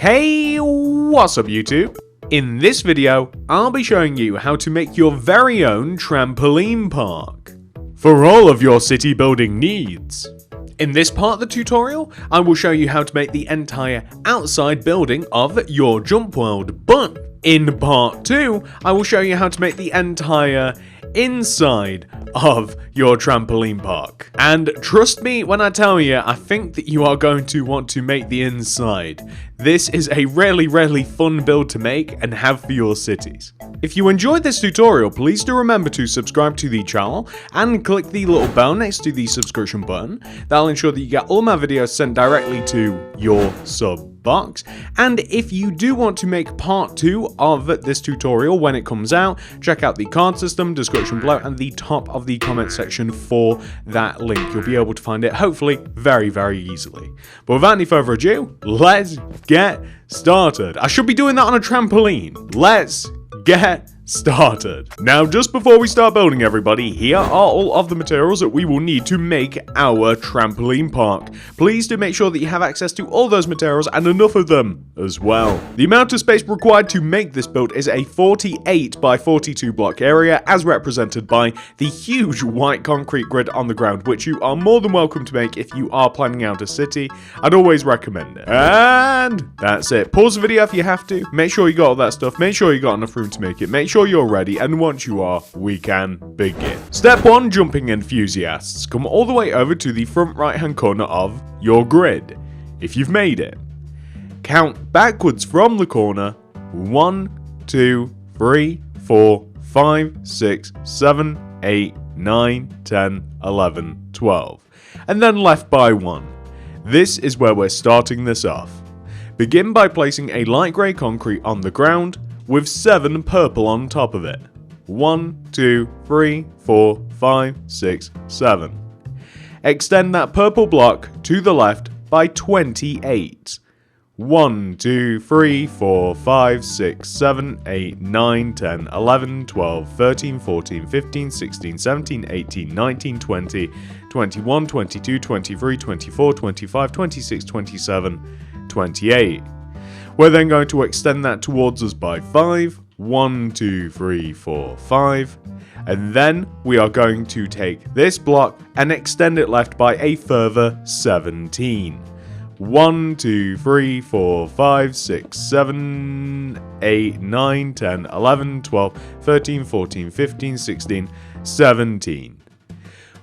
Hey, what's up YouTube? In this video, I'll be showing you how to make your very own trampoline park for all of your city building needs. In this part of the tutorial, I will show you how to make the entire outside building of your jump world, but in part 2, I will show you how to make the entire inside of your trampoline park. And trust me when I tell you, I think that you are going to want to make the inside. This is a really fun build to make and have for your cities. If you enjoyed this tutorial, please do remember to subscribe to the channel and click the little bell next to the subscription button. That'll ensure that you get all my videos sent directly to your sub box. And if you do want to make part 2 of this tutorial when it comes out, check out the card system, description below, and the top of the comment section for that link. You'll be able to find it hopefully very easily. But without any further ado, let's get started. I should be doing that on a trampoline. Let's get started. Now, just before we start building, everybody, here are all of the materials that we will need to make our trampoline park. Please do make sure that you have access to all those materials and enough of them as well. The amount of space required to make this build is a 48 by 42 block area, as represented by the huge white concrete grid on the ground, which you are more than welcome to make if you are planning out a city. I'd always recommend it. And that's it. Pause the video if you have to. Make sure you got all that stuff. Make sure you got enough room to make it. Make sure you're ready, and once you are, we can begin. Step 1, jumping enthusiasts. Come all the way over to the front right hand corner of your grid. If you've made it, count backwards from the corner 1, 2, 3, 4, 5, 6, 7, 8, 9, 10, 11, 12, and then left by 1. This is where we're starting this off. Begin by placing a light grey concrete on the ground with 7 purple on top of it. 1, 2, 3, 4, 5, 6, 7. Extend that purple block to the left by 28. 1, 2, 3, 4, 5, 6, 7, 8, 9, 10, 11, 12, 13, 14, 15, 16, 17, 18, 19, 20, 21, 22, 23, 24, 25, 26, 27, 28. We're then going to extend that towards us by 5. 1, 2, 3, 4, 5. And then we are going to take this block and extend it left by a further 17. 1, 2, 3, 4, 5, 6, 7, 8, 9, 10, 11, 12, 13, 14, 15, 16, 17.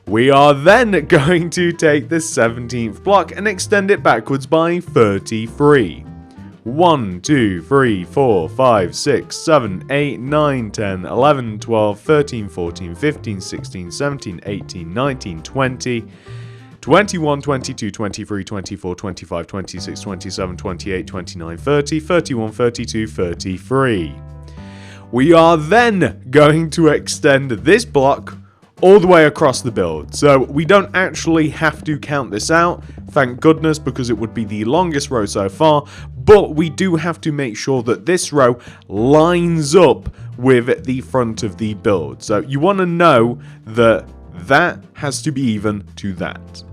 We are then going to take this 17th block and extend it backwards by 33. 1, 2, 3, 4, 5, 6, 7, 8, 9, 10, 11, 12, 13, 14, 15, 16, 17, 18, 19, 20, 21, 22, 23, 24, 25, 26, 27, 28, 29, 30, 31, 32, 33. We are then going to extend this block all the way across the build. So we don't actually have to count this out, thank goodness, because it would be the longest row so far, but we do have to make sure that this row lines up with the front of the build. So you want to know that that has to be even to that.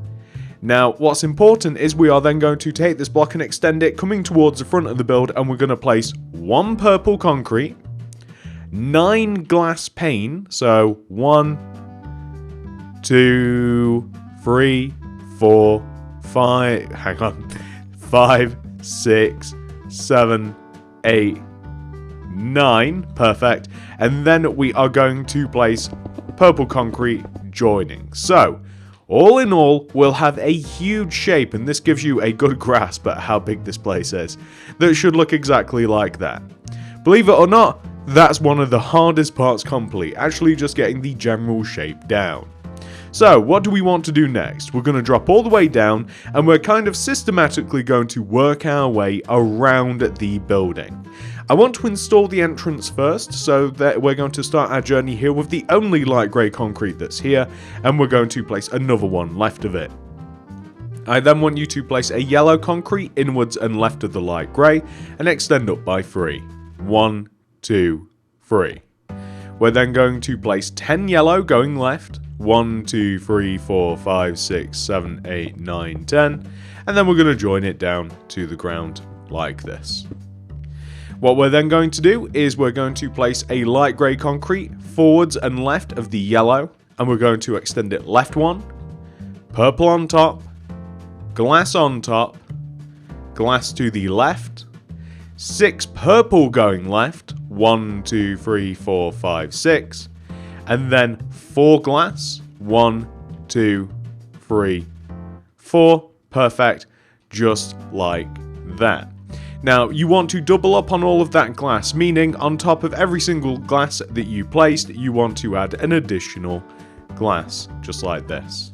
Now, what's important is we are then going to take this block and extend it coming towards the front of the build, and we're going to place 1 purple concrete, 9 glass pane, so 1, 2, 3, 4, 5, hang on, 5, 6, 7, 8, 9, perfect, and then we are going to place purple concrete joining. So, all in all, we'll have a huge shape, and this gives you a good grasp at how big this place is, that should look exactly like that. Believe it or not, that's one of the hardest parts complete, actually just getting the general shape down. So, what do we want to do next? We're going to drop all the way down, and we're kind of systematically going to work our way around the building. I want to install the entrance first, so that we're going to start our journey here with the only light grey concrete that's here, and we're going to place another one left of it. I then want you to place a yellow concrete inwards and left of the light grey, and extend up by 3. 1, 2, 3. We're then going to place 10 yellow going left, 1, 2, 3, 4, 5, 6, 7, 8, 9, 10. And then we're going to join it down to the ground like this. What we're then going to do is we're going to place a light grey concrete forwards and left of the yellow, and we're going to extend it left one, purple on top, glass on top, glass to the left, 6 purple going left, 1, 2, 3, 4, 5, 6, and then 4 glass, 1, 2, 3, 4, perfect, just like that. Now, you want to double up on all of that glass, meaning on top of every single glass that you placed, you want to add an additional glass, just like this.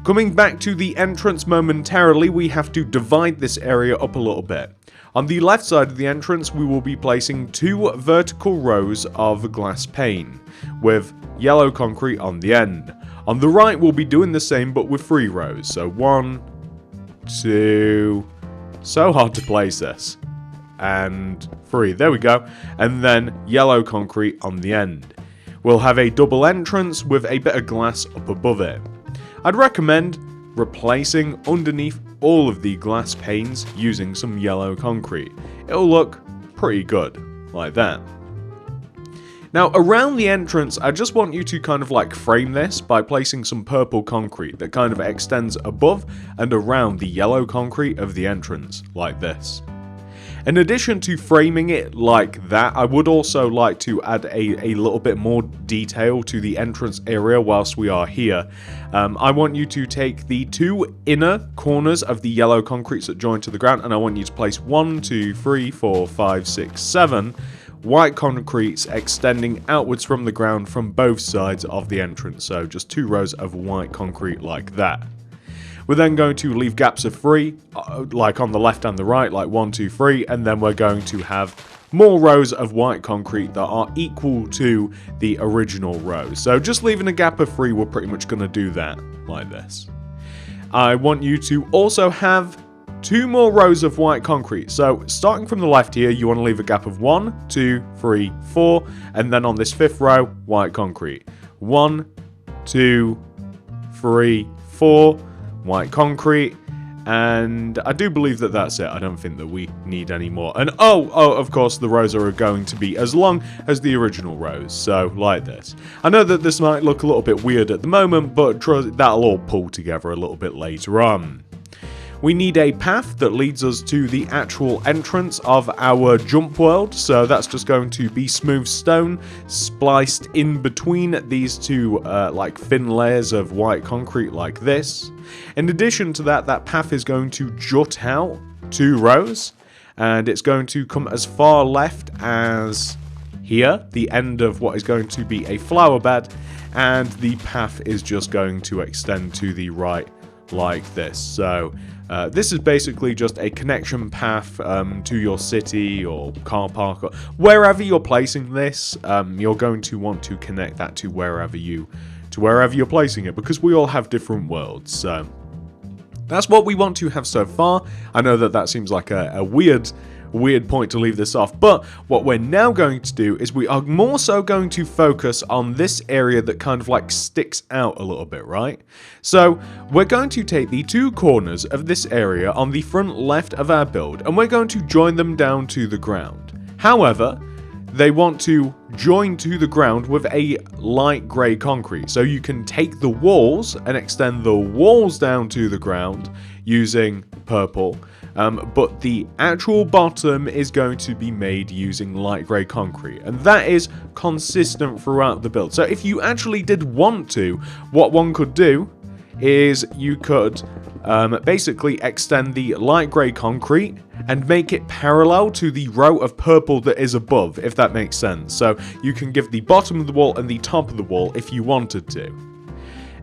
Coming back to the entrance momentarily, we have to divide this area up a little bit. On the left side of the entrance, we will be placing 2 vertical rows of glass pane, with yellow concrete on the end. On the right, we'll be doing the same, but with 3 rows. So 1, 2... So hard to place this. And 3, there we go. And then yellow concrete on the end. We'll have a double entrance with a bit of glass up above it. I'd recommend replacing underneath all of the glass panes using some yellow concrete. It'll look pretty good, like that. Now, around the entrance, I just want you to kind of like frame this by placing some purple concrete that kind of extends above and around the yellow concrete of the entrance, like this. In addition to framing it like that, I would also like to add a little bit more detail to the entrance area whilst we are here. I want you to take the 2 inner corners of the yellow concretes that join to the ground, and I want you to place 1, 2, 3, 4, 5, 6, 7 white concretes extending outwards from the ground from both sides of the entrance. So just 2 rows of white concrete like that. We're then going to leave gaps of 3, like on the left and the right, like 1, 2, 3, and then we're going to have more rows of white concrete that are equal to the original rows. So just leaving a gap of 3, we're pretty much going to do that, like this. I want you to also have 2 more rows of white concrete. So starting from the left here, you want to leave a gap of 1, 2, 3, 4, and then on this 5th row, white concrete. 1, 2, 3, 4, white concrete, and I do believe that that's it. I don't think that we need any more. And oh, of course, the rows are going to be as long as the original rows, so like this. I know that this might look a little bit weird at the moment, but that'll all pull together a little bit later on. We need a path that leads us to the actual entrance of our jump world, so that's just going to be smooth stone spliced in between these 2 like thin layers of white concrete like this. In addition to that, that path is going to jut out 2 rows, and it's going to come as far left as here, the end of what is going to be a flower bed, and the path is just going to extend to the right like this. So this is basically just a connection path to your city or car park or wherever you're placing this. You're going to want to connect that to wherever you're placing it, because we all have different worlds. So that's what we want to have so far. I know that that seems like a weird point to leave this off, but what we're now going to do is we are more so going to focus on this area that kind of like sticks out a little bit, right? So we're going to take the 2 corners of this area on the front left of our build, and we're going to join them down to the ground. However, they want to join to the ground with a light grey concrete, so you can take the walls and extend the walls down to the ground using purple. But the actual bottom is going to be made using light grey concrete, and that is consistent throughout the build. So if you actually did want to, what one could do is you could basically extend the light grey concrete and make it parallel to the row of purple that is above, if that makes sense. So you can give the bottom of the wall and the top of the wall if you wanted to.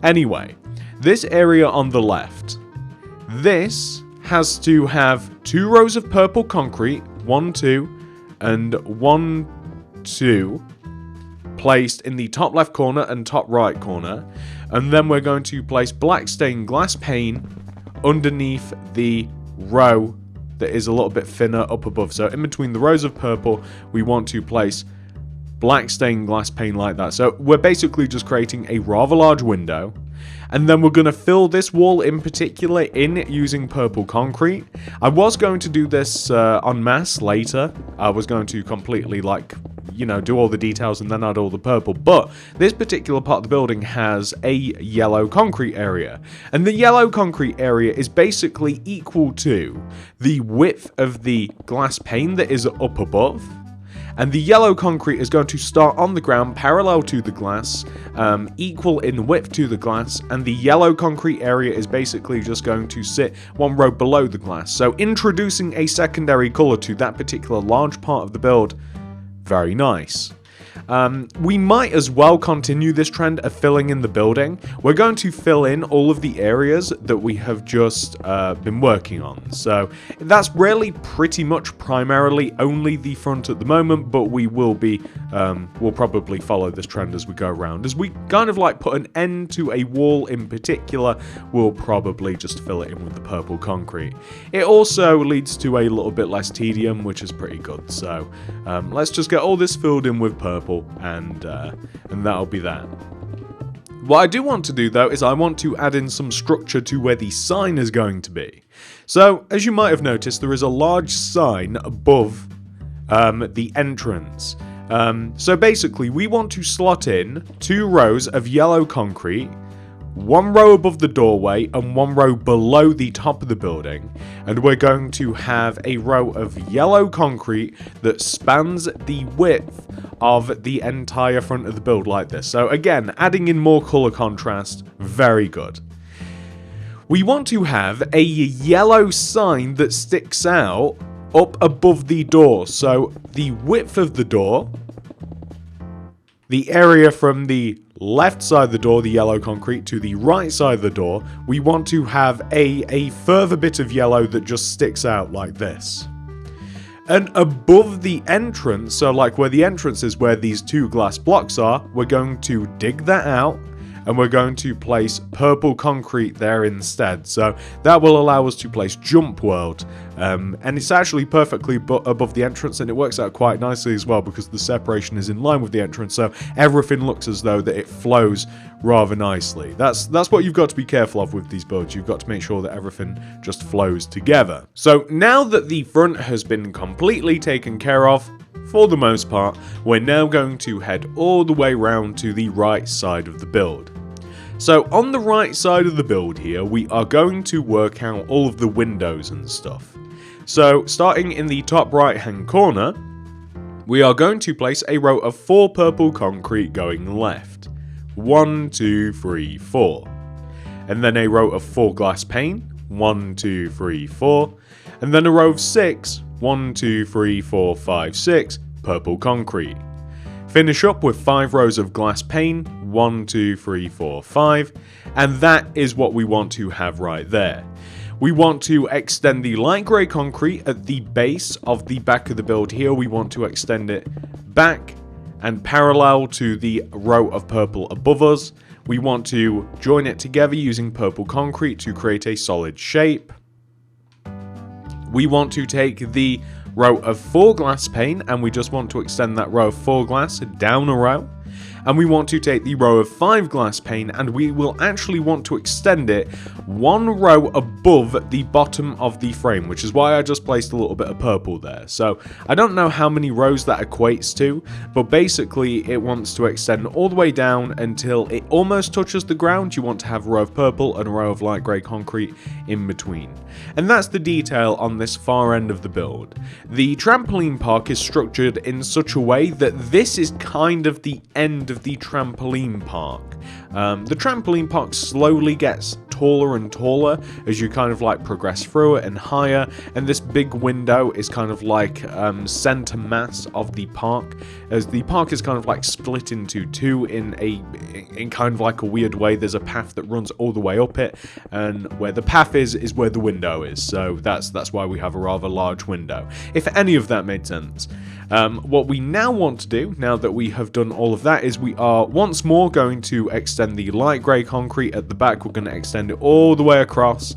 Anyway, this area on the left, this has to have 2 rows of purple concrete, 1, 2, and 1, 2, placed in the top left corner and top right corner, and then we're going to place black stained glass pane underneath the row that is a little bit thinner up above. So in between the rows of purple, we want to place black stained glass pane like that. So we're basically just creating a rather large window, And then we're going to fill this wall in particular in using purple concrete. I was going to do this en masse later. I was going to completely do all the details and then add all the purple. But this particular part of the building has a yellow concrete area. And the yellow concrete area is basically equal to the width of the glass pane that is up above. And the yellow concrete is going to start on the ground parallel to the glass, equal in width to the glass, and the yellow concrete area is basically just going to sit one row below the glass. So introducing a secondary color to that particular large part of the build, very nice. We might as well continue this trend of filling in the building. We're going to fill in all of the areas that we have just been working on. So that's really pretty much primarily only the front at the moment, but we will be, we'll probably follow this trend as we go around. As we kind of put an end to a wall in particular, we'll probably just fill it in with the purple concrete. It also leads to a little bit less tedium, which is pretty good. So let's just get all this filled in with purple. And that'll be that. What I do want to do though is I want to add in some structure to where the sign is going to be. So as you might have noticed, there is a large sign above the entrance. So basically we want to slot in 2 rows of yellow concrete, 1 row above the doorway and 1 row below the top of the building, and we're going to have a row of yellow concrete that spans the width of the entire front of the build like this. So again, adding in more color contrast, very good. We want to have a yellow sign that sticks out up above the door. So the width of the door, the area from the left side of the door, the yellow concrete, to the right side of the door, we want to have a further bit of yellow that just sticks out like this. And above the entrance, so where the entrance is where these 2 glass blocks are, we're going to dig that out and we're going to place purple concrete there instead. So that will allow us to place jump world, and it's actually perfectly above the entrance, and it works out quite nicely as well because the separation is in line with the entrance, so everything looks as though that it flows rather nicely. That's what you've got to be careful of with these builds. You've got to make sure that everything just flows together. So now that the front has been completely taken care of, for the most part, we're now going to head all the way round to the right side of the build. So on the right side of the build here, we are going to work out all of the windows and stuff. So starting in the top right hand corner, we are going to place a row of 4 purple concrete going left. 1, 2, 3, 4. And then a row of 4 glass pane. 1, 2, 3, 4. And then a row of 6. 1, 2, 3, 4, 5, 6 purple concrete. Finish up with 5 rows of glass pane. 1, 2, 3, 4, 5. And that is what we want to have right there. We want to extend the light grey concrete at the base of the back of the build here. We want to extend it back and parallel to the row of purple above us. We want to join it together using purple concrete to create a solid shape. We want to take the row of 4 glass pane and we just want to extend that row of 4 glass down a row. And we want to take the row of 5 glass pane and we will actually want to extend it 1 row above the bottom of the frame, which is why I just placed a little bit of purple there. So I don't know how many rows that equates to, but basically it wants to extend all the way down until it almost touches the ground. You want to have a row of purple and a row of light grey concrete in between. And that's the detail on this far end of the build. The trampoline park is structured in such a way that this is kind of the end of the trampoline park. The trampoline park slowly gets taller and taller as you kind of progress through it and higher, and this big window is kind of center mass of the park, as the park is kind of split into 2 in kind of a weird way. There's a path that runs all the way up it, and where the path is where the window is, so that's why we have a rather large window, if any of that made sense. What we now want to do, now that we have done all of that, is we are once more going to extend the light grey concrete at the back. We're going to extend it all the way across,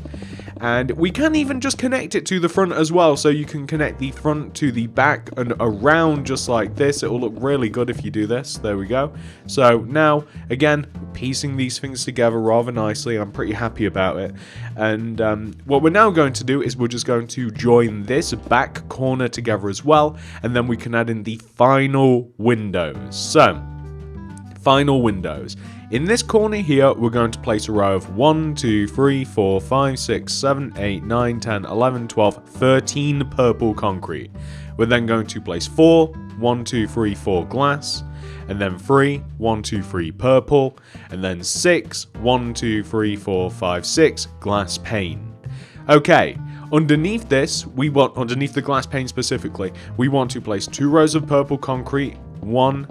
And we can even just connect it to the front as well, so you can connect the front to the back and around just like this. It will look really good if you do this. There we go. So now, again, piecing these things together rather nicely. I'm pretty happy about it. And what we're now going to do is we're just going to join this back corner together as well, and then we can add in the final windows. So, final windows. In this corner here, we're going to place a row of 1, 2, 3, 4, 5, 6, 7, 8, 9, 10, 11, 12, 13 purple concrete. We're then going to place 4, 1, 2, 3, 4 glass, and then 3, 1, 2, 3 purple, and then 6, 1, 2, 3, 4, 5, 6 glass pane. Okay, underneath this, underneath the glass pane specifically, we want to place 2 rows of purple concrete, 1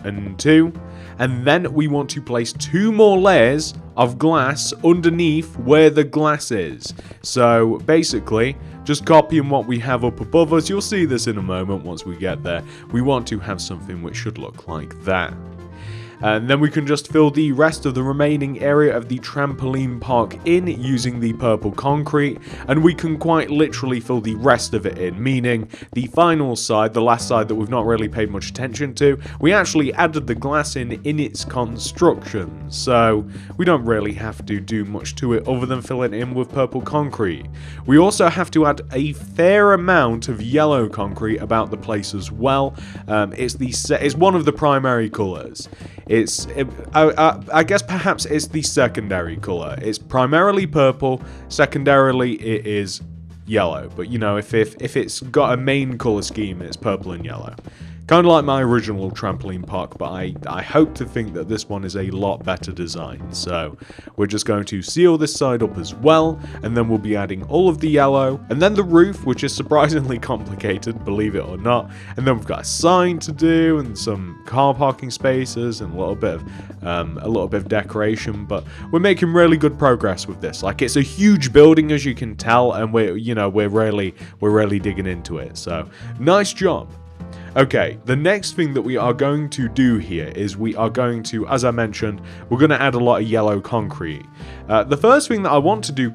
and 2, and then we want to place 2 more layers of glass underneath where the glass is. So basically, just copying what we have up above us. You'll see this in a moment once we get there. We want to have something which should look like that. And then we can just fill the rest of the remaining area of the trampoline park in using the purple concrete, and we can quite literally fill the rest of it in, meaning the final side, the last side that we've not really paid much attention to, we actually added the glass in its construction, so we don't really have to do much to it other than fill it in with purple concrete. We also have to add a fair amount of yellow concrete about the place as well. It's one of the primary colours. I guess perhaps it's the secondary color. It's primarily purple, secondarily it is yellow. But you know, if it's got a main color scheme, it's purple and yellow. Kind of like my original trampoline park, but I hope to think that this one is a lot better design. So we're just going to seal this side up as well, and then we'll be adding all of the yellow, and then the roof, which is surprisingly complicated, believe it or not. And then we've got a sign to do, and some car parking spaces, and a little bit of decoration. But we're making really good progress with this. Like, it's a huge building, as you can tell, and we're really digging into it. So nice job. Okay, the next thing that we are going to do here is we are going to, as I mentioned, we're going to add a lot of yellow concrete. The first thing that I want to do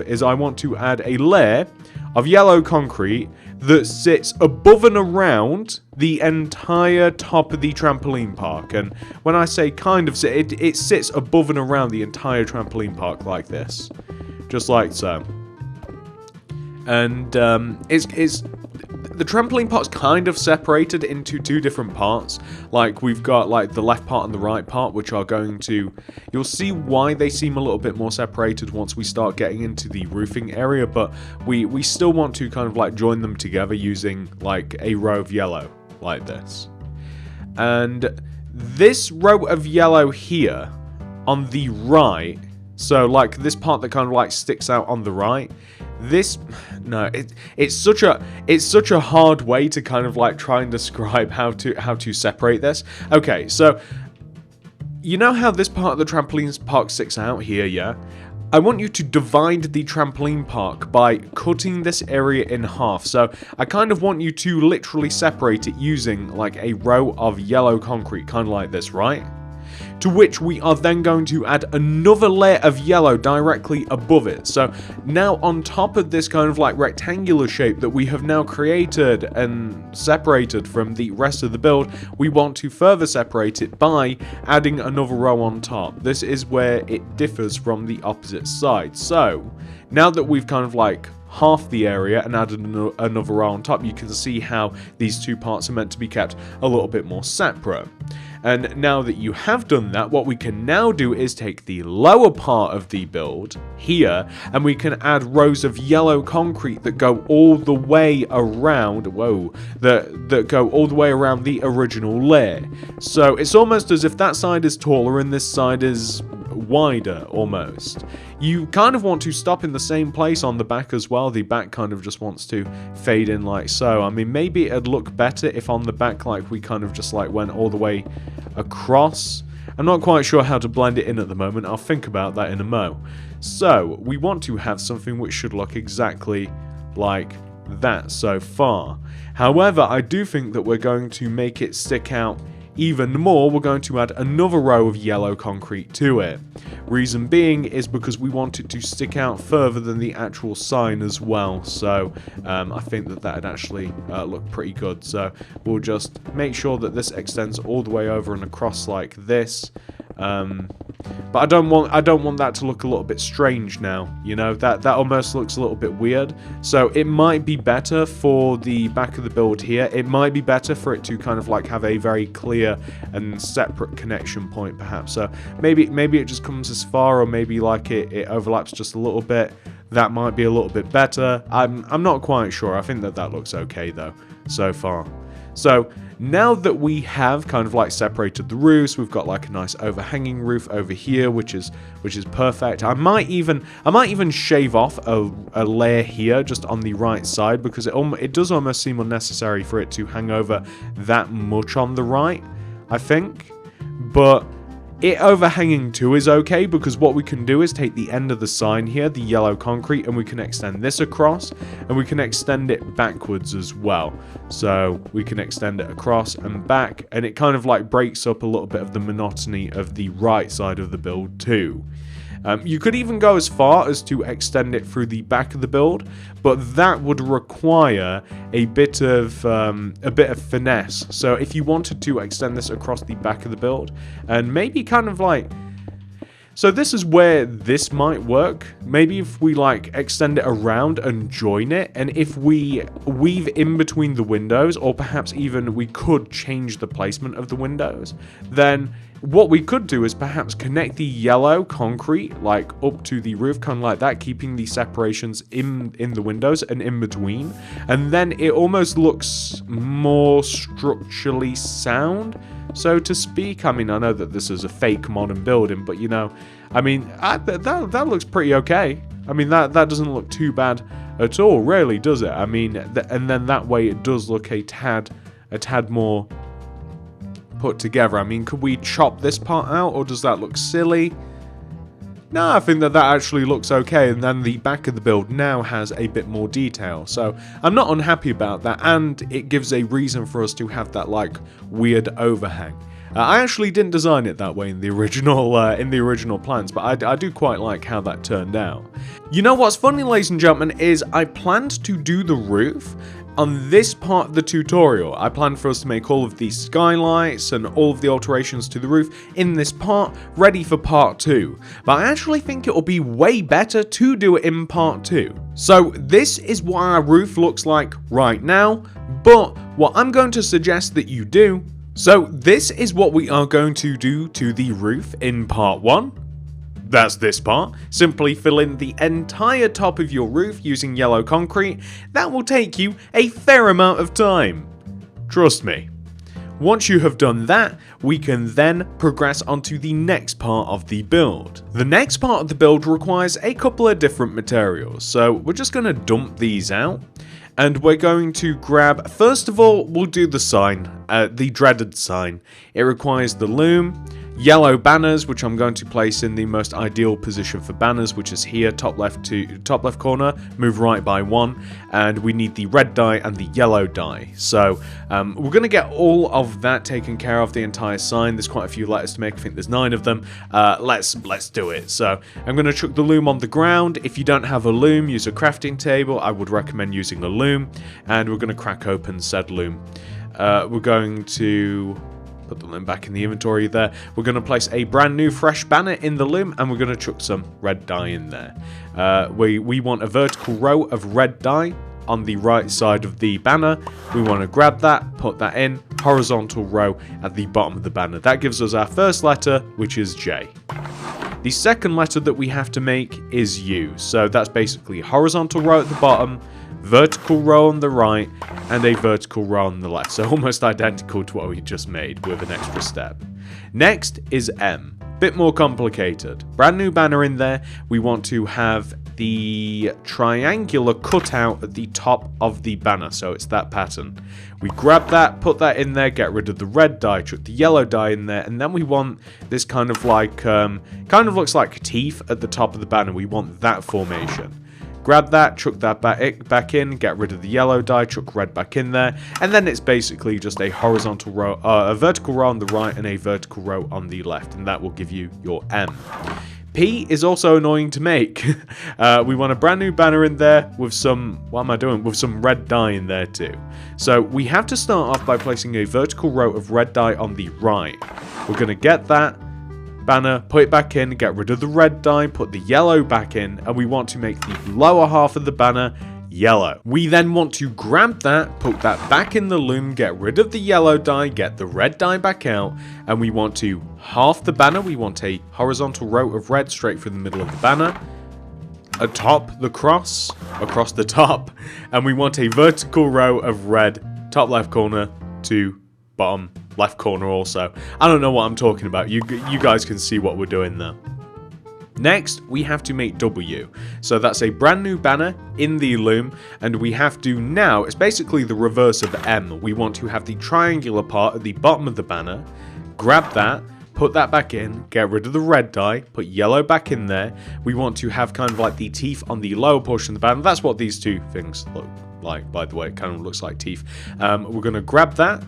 is I want to add a layer of yellow concrete that sits above and around the entire top of the trampoline park. And when I say kind of sit, it sits above and around the entire trampoline park like this. Just like so. And the trampoline park's kind of separated into 2 different parts. Like, we've got like the left part and the right part, which are going to, you'll see why they seem a little bit more separated once we start getting into the roofing area, but we still want to kind of like join them together using like a row of yellow like this. And this row of yellow here on the right, so like this part that kind of like sticks out on the right, it's such a hard way to kind of like try and describe how to separate this. Okay, so you know how this part of the trampoline park sticks out here, yeah? I want you to divide the trampoline park by cutting this area in half. So I kind of want you to literally separate it using like a row of yellow concrete, kind of like this, right? To which we are then going to add another layer of yellow directly above it. So now on top of this kind of like rectangular shape that we have now created and separated from the rest of the build, we want to further separate it by adding another row on top. This is where it differs from the opposite side. So now that we've kind of like half the area and added another row on top, you can see how these 2 parts are meant to be kept a little bit more separate. And now that you have done that, what we can now do is take the lower part of the build here, and we can add rows of yellow concrete that go all the way around, that go all the way around the original layer. So it's almost as if that side is taller and this side is wider almost. You kind of want to stop in the same place on the back as well. The back kind of just wants to fade in like so. I mean, maybe it'd look better if on the back like we kind of just like went all the way across. I'm not quite sure how to blend it in at the moment. I'll think about that in a mo. So we want to have something which should look exactly like that so far. However, I do think that we're going to make it stick out even more, we're going to add another row of yellow concrete to it. Reason being is because we want it to stick out further than the actual sign as well. So I think that that'd actually look pretty good. So we'll just make sure that this extends all the way over and across like this. But I don't want that to look a little bit strange now, you know, that almost looks a little bit weird. So it might be better for the back of the build here, it might be better for it to kind of like have a very clear and separate connection point perhaps. So maybe it just comes as far, or maybe like it overlaps just a little bit. That might be a little bit better. I'm not quite sure. I think that looks okay though so far. So now that we have kind of like separated the roofs, we've got like a nice overhanging roof over here, which is perfect. I might even shave off a layer here just on the right side, because it does almost seem unnecessary for it to hang over that much on the right, I think. But it overhanging too is okay, because what we can do is take the end of the sign here, the yellow concrete, and we can extend this across, and we can extend it backwards as well. So we can extend it across and back, and it kind of like breaks up a little bit of the monotony of the right side of the build too. You could even go as far as to extend it through the back of the build, but that would require a bit of finesse. So if you wanted to extend this across the back of the build, and maybe kind of like, so this is where this might work. Maybe if we like extend it around and join it, and if we weave in between the windows, or perhaps even we could change the placement of the windows, then what we could do is perhaps connect the yellow concrete like up to the roof, kind of like that, keeping the separations in the windows and in between, and then it almost looks more structurally sound, so to speak. I mean, I know that this is a fake modern building, but you know, I mean, that looks pretty okay. I mean, that doesn't look too bad at all, really, does it? I mean, and then that way it does look a tad more put together. I mean, could we chop this part out, or does that look silly? No, I think that actually looks okay, and then the back of the build now has a bit more detail, so I'm not unhappy about that, and it gives a reason for us to have that like weird overhang. I actually didn't design it that way in the original plans, but I do quite like how that turned out. You know what's funny, ladies and gentlemen, is I planned to do the roof on this part of the tutorial. I planned for us to make all of these skylights and all of the alterations to the roof in this part, ready for part 2. But I actually think it will be way better to do it in part 2. So this is what our roof looks like right now, but what I'm going to suggest that you do, so this is what we are going to do to the roof in part 1. That's this part. Simply fill in the entire top of your roof using yellow concrete. That will take you a fair amount of time. Trust me. Once you have done that, we can then progress onto the next part of the build. The next part of the build requires a couple of different materials, so we're just going to dump these out. And we're going to grab, first of all, we'll do the sign, the dreaded sign. It requires the loom, yellow banners, which I'm going to place in the most ideal position for banners, which is here, top left corner, move right by 1, and we need the red dye and the yellow dye. So we're going to get all of that taken care of, the entire sign. There's quite a few letters to make, I think there's 9 of them. Let's do it. So I'm going to chuck the loom on the ground. If you don't have a loom, use a crafting table. I would recommend using a loom, and we're going to crack open said loom. We're going to put the loom back in the inventory there. We're going to place a brand new fresh banner in the loom, and we're going to chuck some red dye in there. We want a vertical row of red dye on the right side of the banner. We want to grab that, put that in, horizontal row at the bottom of the banner. That gives us our first letter, which is J. The second letter that we have to make is U. So that's basically a horizontal row at the bottom, vertical row on the right, and a vertical row on the left. So almost identical to what we just made with an extra step. Next is M. Bit more complicated. Brand new banner in there. We want to have the triangular cutout at the top of the banner, so it's that pattern. We grab that, put that in there, get rid of the red dye, chuck the yellow dye in there, and then we want this kind of like, kind of looks like teeth at the top of the banner. We want that formation. grab that, chuck that back in, get rid of the yellow die, chuck red back in there, and then it's basically just a horizontal row, a vertical row on the right and a vertical row on the left, and that will give you your M. P is also annoying to make. We want a brand new banner in there with some, with some red dye in there too. So we have to start off by placing a vertical row of red dye on the right. We're going to get that banner, put it back in, get rid of the red dye, put the yellow back in, and we want to make the lower half of the banner yellow. We then want to grab that, put that back in the loom, get rid of the yellow dye, get the red dye back out, and we want to half the banner. We want a horizontal row of red straight through the middle of the banner, atop the cross, across the top, and we want a vertical row of red, top left corner to bottom left corner also. I don't know what I'm talking about. You guys can see what we're doing there. Next, we have to make W. So that's a brand new banner in the loom, and we have to now, it's basically the reverse of M. We want to have the triangular part at the bottom of the banner, grab that, put that back in, get rid of the red dye, put yellow back in there. We want to have kind of like the teeth on the lower portion of the banner. That's what these two things look like, by the way. It kind of looks like teeth. We're going to grab that,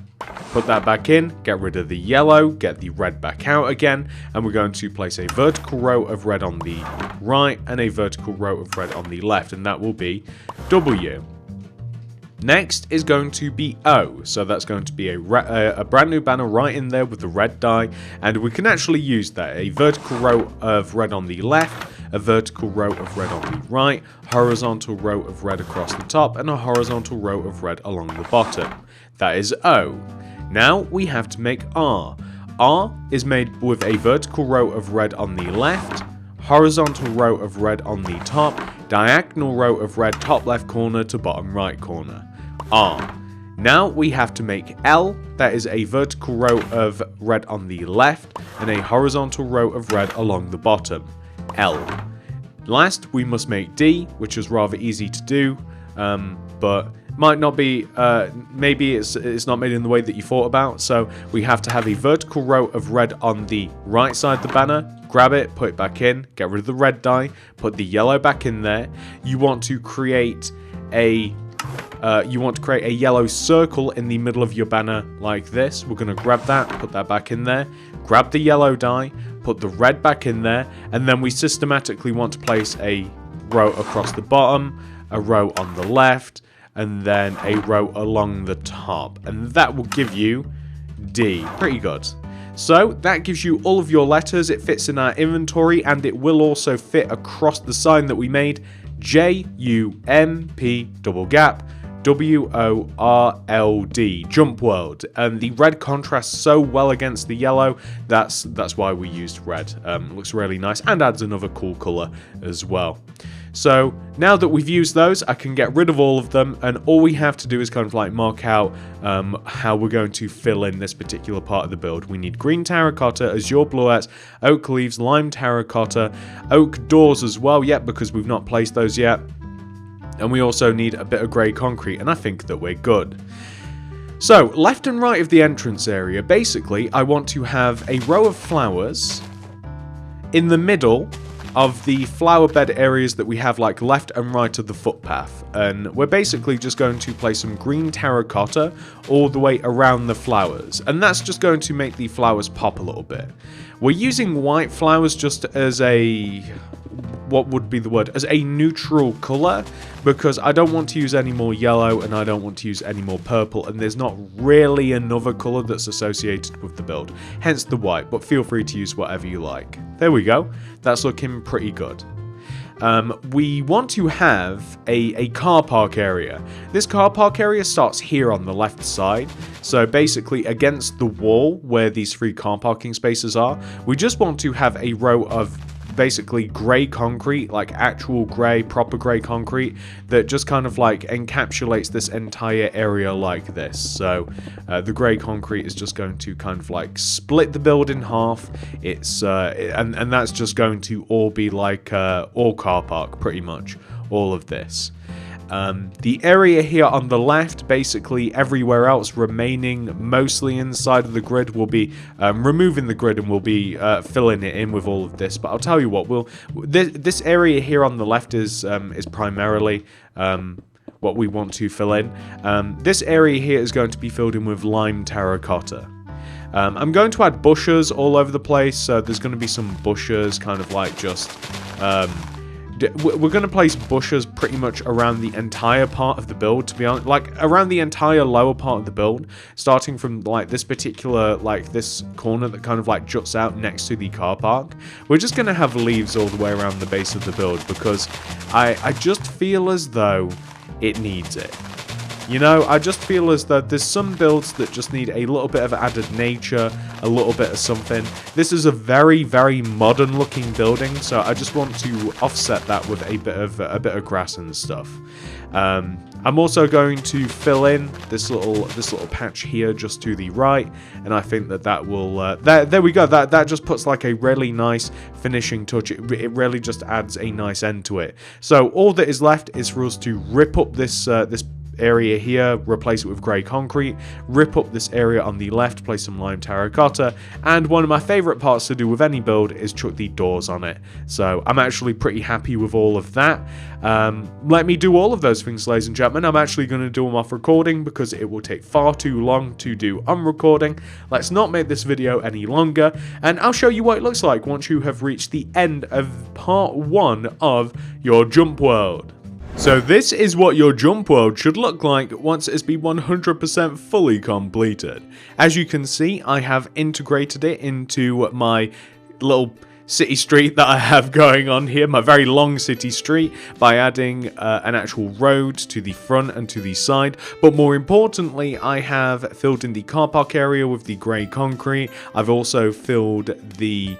put that back in, get rid of the yellow, get the red back out again, and we're going to place a vertical row of red on the right and a vertical row of red on the left, and that will be W. Next is going to be O, so that's going to be a brand new banner right in there with the red dye, and we can actually use that. A vertical row of red on the left, a vertical row of red on the right, horizontal row of red across the top, and a horizontal row of red along the bottom. That is O. Now we have to make R. R is made with a vertical row of red on the left, horizontal row of red on the top, diagonal row of red top left corner to bottom right corner. R. Now we have to make L. That is a vertical row of red on the left and a horizontal row of red along the bottom. L. Last, we must make D, which is rather easy to do, but might not be, maybe it's not made in the way that you thought about. So we have to have a vertical row of red on the right side of the banner, grab it, put it back in, get rid of the red dye, put the yellow back in there. You want to create a yellow circle in the middle of your banner like this. We're going to grab that, put that back in there, grab the yellow dye, put the red back in there, and then we systematically want to place a row across the bottom, a row on the left, and then a row along the top, and that will give you D. Pretty good. So that gives you all of your letters. It fits in our inventory, and it will also fit across the sign that we made, J-U-M-P double gap W-O-R-L-D, Jump World. And the red contrasts so well against the yellow, that's why we used red. Looks really nice and adds another cool color as well. So now that we've used those, I can get rid of all of them, and all we have to do is kind of like mark out how we're going to fill in this particular part of the build. We need green terracotta, azure bluettes, oak leaves, lime terracotta, oak doors as well, yet because we've not placed those yet. And we also need a bit of grey concrete, and I think that we're good. So, left and right of the entrance area, basically, I want to have a row of flowers in the middle of the flower bed areas that we have like left and right of the footpath, and we're basically just going to place some green terracotta all the way around the flowers, and that's just going to make the flowers pop a little bit. We're using white flowers just as a, what would be the word, as a neutral color, because I don't want to use any more yellow and I don't want to use any more purple, and there's not really another color that's associated with the build, hence the white, but feel free to use whatever you like. There we go, that's looking pretty good. We want to have a car park area. This car park area starts here on the left side, so basically against the wall where these 3 car parking spaces are. We just want to have a row of basically grey concrete, like actual grey, proper grey concrete, that just kind of like encapsulates this entire area like this. So the grey concrete is just going to kind of like split the build in half. It's and that's just going to all be like all car park, pretty much all of this. The area here on the left, basically everywhere else remaining mostly inside of the grid, will be removing the grid and we'll be filling it in with all of this. But I'll tell you what, this area here on the left is primarily what we want to fill in. This area here is going to be filled in with lime terracotta. I'm going to add bushes all over the place, so there's going to be some bushes kind of like just... we're going to place bushes pretty much around the entire part of the build, to be honest. Like, around the entire lower part of the build, starting from, like, this particular, like, this corner that kind of, like, juts out next to the car park. We're just going to have leaves all the way around the base of the build, because I just feel as though it needs it. You know, I just feel as though there's some builds that just need a little bit of added nature, a little bit of something. This is a very, very modern looking building, so I just want to offset that with a bit of grass and stuff. I'm also going to fill in this little patch here just to the right, and I think that will there we go. That just puts like a really nice finishing touch. It really just adds a nice end to it. So all that is left is for us to rip up this area here, replace it with grey concrete, rip up this area on the left, place some lime terracotta, and one of my favourite parts to do with any build is chuck the doors on it. So I'm actually pretty happy with all of that. Let me do all of those things, ladies and gentlemen. I'm actually going to do them off recording because it will take far too long to do on recording. Let's not make this video any longer, and I'll show you what it looks like once you have reached the end of part 1 of your jump world. So this is what your jump world should look like once it's been 100% fully completed. As you can see, I have integrated it into my little city street that I have going on here, my very long city street, by adding an actual road to the front and to the side. But more importantly, I have filled in the car park area with the grey concrete. I've also filled the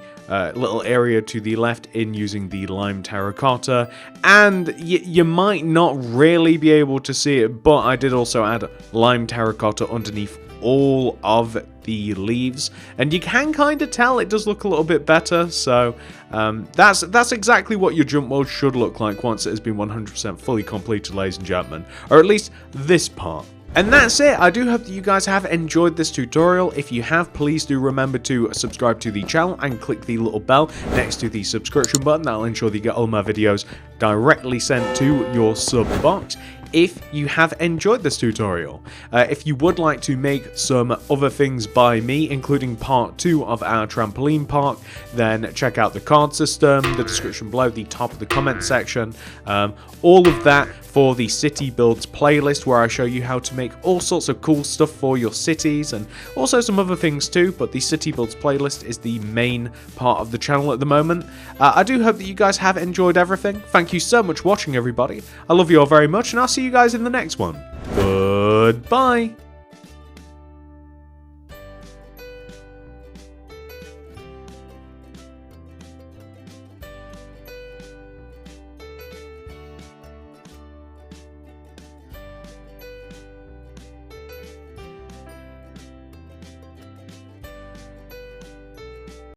little area to the left in using the lime terracotta, and you might not really be able to see it, but I did also add lime terracotta underneath all of the leaves, and you can kind of tell it does look a little bit better. So that's exactly what your jump world should look like once it has been 100% fully completed, ladies and gentlemen, or at least this part. And that's it. I do hope that you guys have enjoyed this tutorial. If you have, please do remember to subscribe to the channel and click the little bell next to the subscription button. That'll ensure that you get all my videos directly sent to your sub box. If you have enjoyed this tutorial, if you would like to make some other things by me, including part 2 of our trampoline park, then check out the card system, the description below, the top of the comment section, all of that for the city builds playlist, where I show you how to make all sorts of cool stuff for your cities and also some other things too. But the city builds playlist is the main part of the channel at the moment. I do hope that you guys have enjoyed everything. Thank you so much for watching, everybody. I love you all very much, and I'll see you guys in the next one. Goodbye.